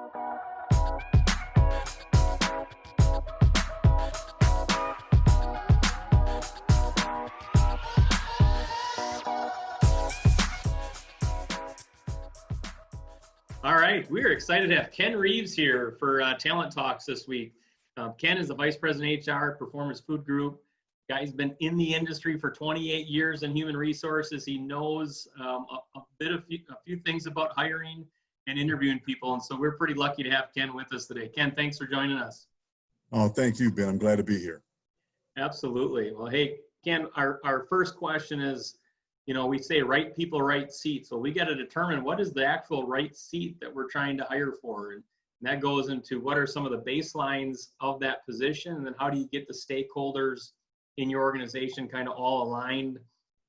All right, we are excited to have Ken Reeves here for Talent Talks this week. Ken is the Vice President HR at Performance Food Group. Guy's been in the industry for 28 years in human resources. He knows a few things about hiring and interviewing people, and so we're pretty lucky to have Ken with us today. Ken, thanks for joining us. Oh, thank you, Ben. I'm glad to be here. Absolutely. Well, hey, Ken, our first question is, we say right people, right seat. So we got to determine what is the actual right seat that we're trying to hire for. And that goes into what are some of the baselines of that position, and then how do you get the stakeholders in your organization kind of all aligned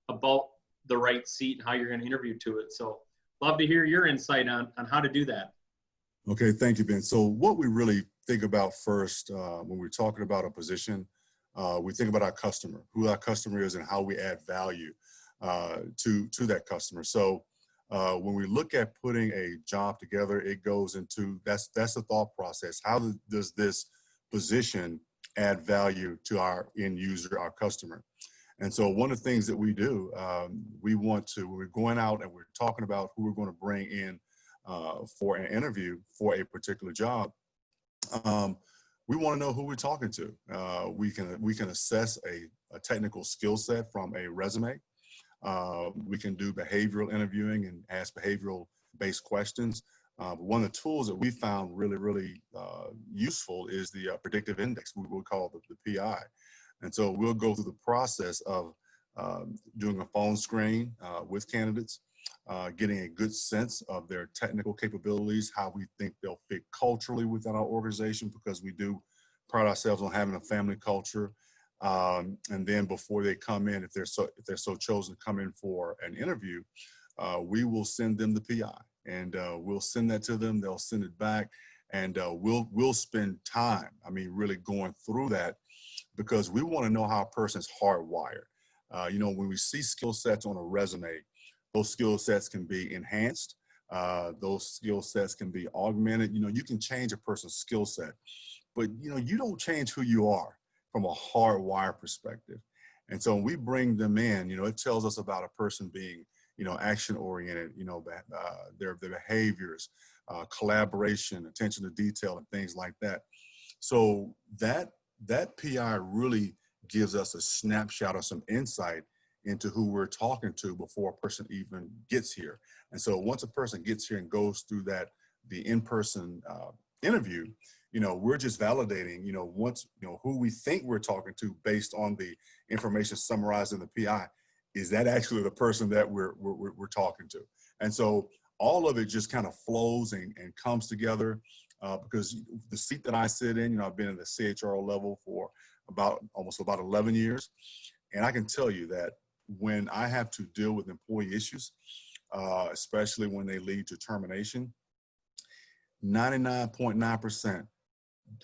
about the right seat and how you're going to interview to it. So love to hear your insight on how to do that. Okay, thank you, Ben. So what we really think about first when we're talking about a position, we think about our customer, who our customer is and how we add value to that customer. So when we look at putting a job together, it goes into, that's the thought process. How does this position add value to our end user, our customer? And so one of the things that we do, when we're going out and we're talking about who we're going to bring in for an interview for a particular job, we want to know who we're talking to. We can assess a technical skill set from a resume. We can do behavioral interviewing and ask behavioral-based questions. One of the tools that we found really useful is the Predictive Index, we'll call the PI. And so we'll go through the process of doing a phone screen with candidates, getting a good sense of their technical capabilities, how we think they'll fit culturally within our organization, because we do pride ourselves on having a family culture. And then before they come in, if they're so chosen to come in for an interview, we will send them the PI, and we'll send that to them. They'll send it back, and we'll spend time, really going through that, because we want to know how a person's hardwired. When we see skill sets on a resume, those skill sets can be enhanced. Those skill sets can be augmented. You can change a person's skill set, but you don't change who you are from a hardwire perspective. And so when we bring them in, it tells us about a person being, action-oriented, their behaviors, collaboration, attention to detail, and things like that. So that PI really gives us a snapshot or some insight into who we're talking to before a person even gets here. And so once a person gets here and goes through the in-person interview, we're just validating, who we think we're talking to based on the information summarized in the PI. Is that actually the person that we're talking to? And so all of it just kind of flows and comes together because the seat that I sit in, I've been at the CHRO level for almost about 11 years. And I can tell you that when I have to deal with employee issues, especially when they lead to termination, 99.9%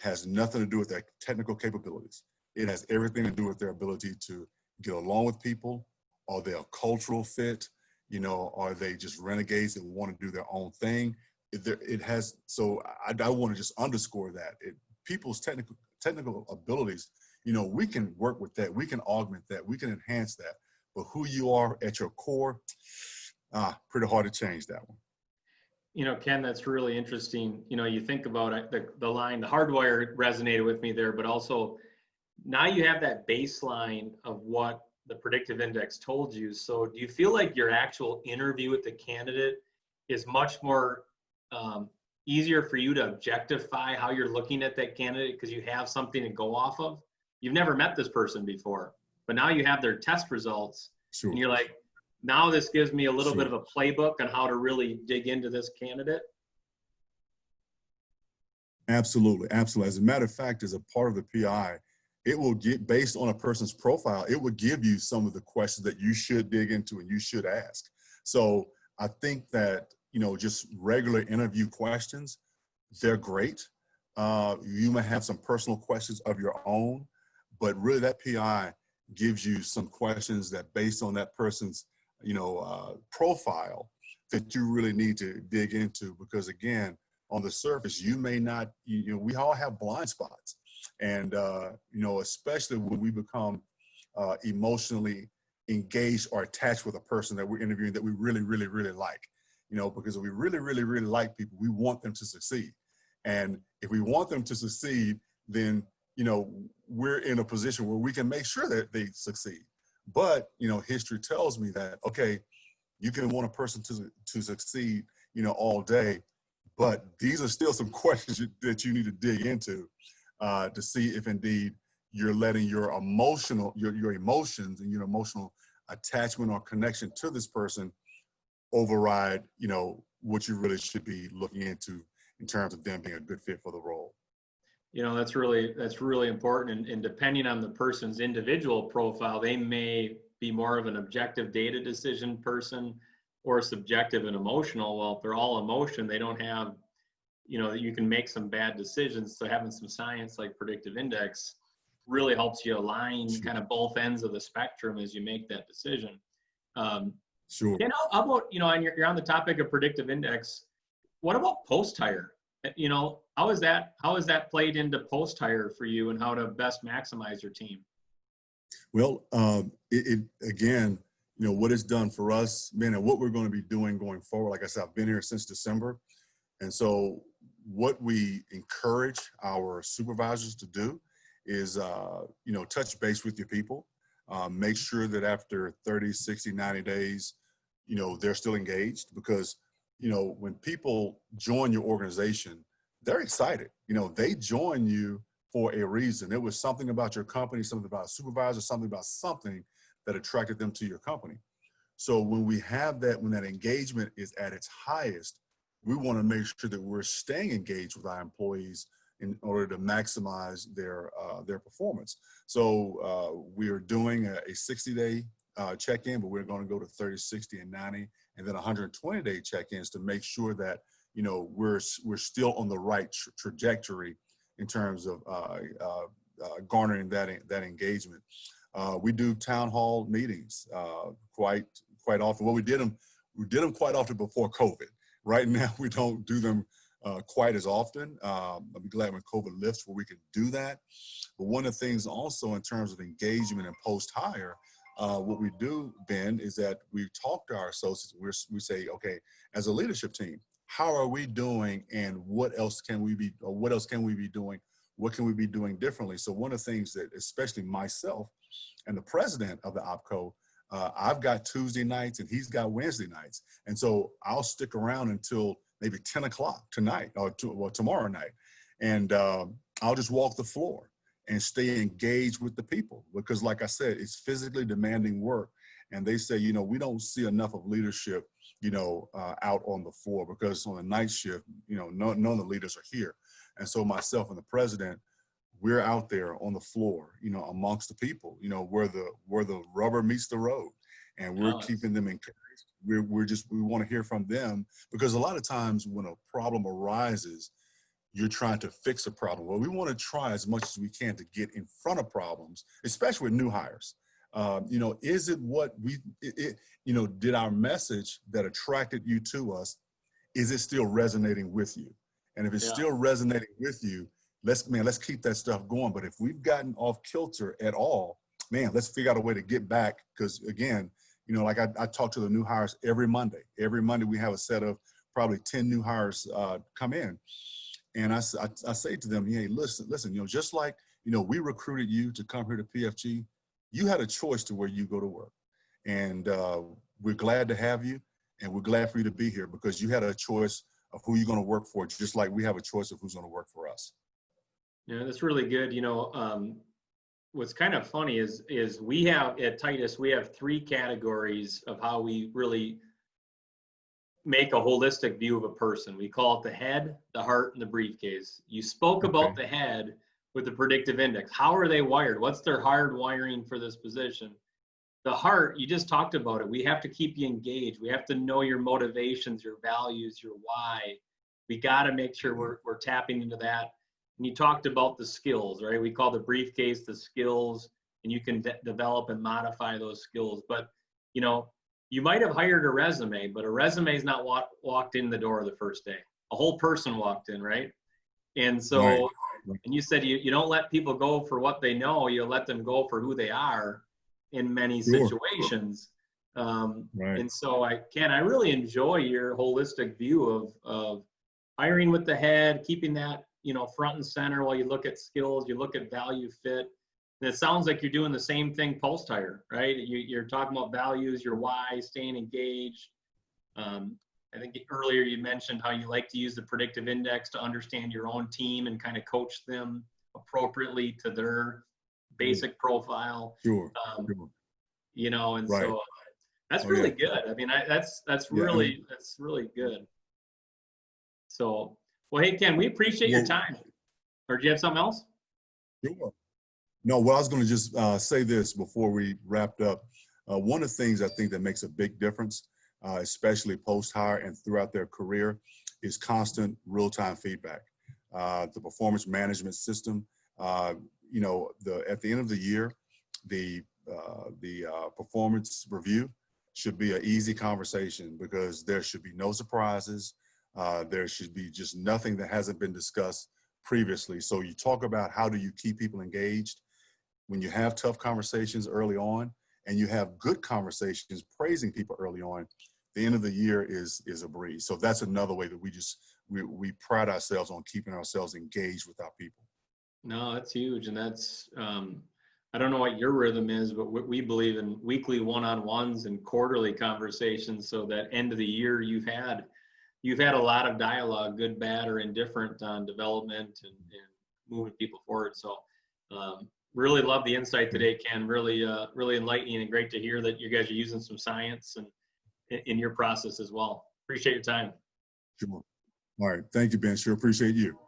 has nothing to do with their technical capabilities. It has everything to do with their ability to get along with people. Are they a cultural fit? Are they just renegades that want to do their own thing? So I want to just underscore that. People's technical abilities, we can work with that. We can augment that. We can enhance that. But who you are at your core, pretty hard to change that one. Ken, that's really interesting. You think about it, the line, the hardwire resonated with me there, but also now you have that baseline of what the predictive index told you. So do you feel like your actual interview with the candidate is much more easier for you to objectify how you're looking at that candidate because you have something to go off of? You've never met this person before, but now you have their test results. Sure. And you're like, now this gives me a little bit of a playbook on how to really dig into this candidate. Absolutely. As a matter of fact, as a part of the PI, it will get, based on a person's profile, it will give you some of the questions that you should dig into and you should ask. So I think that, just regular interview questions, they're great. You may have some personal questions of your own, but really that PI gives you some questions that based on that person's profile that you really need to dig into, because again, on the surface, you may not, we all have blind spots. And, especially when we become emotionally engaged or attached with a person that we're interviewing that we really, really, really like, because if we really, really, really like people, we want them to succeed. And if we want them to succeed, then, we're in a position where we can make sure that they succeed. But, history tells me that, okay, you can want a person to succeed, all day, but these are still some questions that you need to dig into to see if indeed you're letting your emotions and your emotional attachment or connection to this person override, what you really should be looking into in terms of them being a good fit for the role. That's really important. And depending on the person's individual profile, they may be more of an objective data decision person or subjective and emotional. Well, if they're all emotion, they don't have, you can make some bad decisions. So having some science like Predictive Index really helps you align kind of both ends of the spectrum as you make that decision. Sure. How about, you're on the topic of Predictive Index. What about post-hire? How is that played into post-hire for you and how to best maximize your team? Well, it again, what it's done for us, man, and what we're going to be doing going forward. Like I said, I've been here since December. And so what we encourage our supervisors to do is, touch base with your people, make sure that after 30, 60, 90 days, they're still engaged, because, when people join your organization, they're excited. They join you for a reason. It was something about your company, something about a supervisor, something that attracted them to your company. So when we have that, when that engagement is at its highest, we want to make sure that we're staying engaged with our employees in order to maximize their performance. So we are doing a 60-day check-in, but we're going to go to 30, 60, and 90, and then 120-day check-ins to make sure that we're still on the right trajectory in terms of garnering that engagement. We do town hall meetings quite often. Well, we did them quite often before COVID. Right now, we don't do them quite as often. I'll be glad when COVID lifts where we can do that. But one of the things also in terms of engagement and post-hire, what we do, Ben, is that we talk to our associates. We say, okay, as a leadership team, how are we doing, and what else can we be doing? What can we be doing differently? So one of the things that, especially myself and the president of the OpCo, I've got Tuesday nights and he's got Wednesday nights. And so I'll stick around until maybe 10 o'clock tonight or tomorrow night. And I'll just walk the floor and stay engaged with the people, because like I said, it's physically demanding work. And they say, we don't see enough of leadership, out on the floor, because on the night shift, none of the leaders are here. And so myself and the president, we're out there on the floor, amongst the people, where the rubber meets the road, and we're keeping them encouraged. We want to hear from them, because a lot of times when a problem arises, you're trying to fix a problem. Well, we want to try as much as we can to get in front of problems, especially with new hires. Is it what did our message that attracted you to us, is it still resonating with you? And if it's still resonating with you, let's keep that stuff going. But if we've gotten off kilter at all, man, let's figure out a way to get back. Because again, like I talk to the new hires every Monday. Every Monday we have a set of probably 10 new hires come in. And I say to them, hey, listen, just like, we recruited you to come here to PFG, you had a choice to where you go to work. And we're glad to have you, and we're glad for you to be here, because you had a choice of who you're going to work for, just like we have a choice of who's going to work for us. Yeah, that's really good. What's kind of funny is we have at Titus, we have 3 categories of how we really make a holistic view of a person. We call it the head, the heart, and the briefcase. You spoke about the head with the predictive index. How are they wired? What's their hard wiring for this position? The heart, you just talked about it. We have to keep you engaged. We have to know your motivations, your values, your why. We got to make sure we're tapping into that. And you talked about the skills, right? We call the briefcase the skills, and you can develop and modify those skills. But, you might have hired a resume, but a resume is not walked in the door the first day. a whole person walked in, right? And Right. so, and you said you don't let people go for what they know, you let them go for who they are in many Sure. situations. Right. And so I really enjoy your holistic view of hiring with the head, keeping that, front and center while you look at skills, you look at value fit. And it sounds like you're doing the same thing post-hire, right? You're talking about values, your why, staying engaged. I think earlier you mentioned how you like to use the predictive index to understand your own team and kind of coach them appropriately to their basic profile. Sure. Um, Sure. and Right. so that's Oh, really yeah. good. I mean, that's Yeah. that's really good. So, well, hey Ken, we appreciate your Well, time. Or do you have something else? sure. No, well, I was going to just say this before we wrapped up. One of the things I think that makes a big difference, especially post-hire and throughout their career, is constant real-time feedback. The performance management system, at the end of the year, the performance review should be an easy conversation because there should be no surprises. There should be just nothing that hasn't been discussed previously. So you talk about how do you keep people engaged when you have tough conversations early on and you have good conversations praising people early on. The end of the year is a breeze. So that's another way that we pride ourselves on keeping ourselves engaged with our people. No, that's huge. And that's, I don't know what your rhythm is, but we believe in weekly one-on-ones and quarterly conversations so that end of the year you've had a lot of dialogue, good, bad, or indifferent on development and moving people forward. So really love the insight today, Ken. Really, really enlightening and great to hear that you guys are using some science and in your process as well. Appreciate your time. Sure. All right. Thank you, Ben. Sure appreciate you.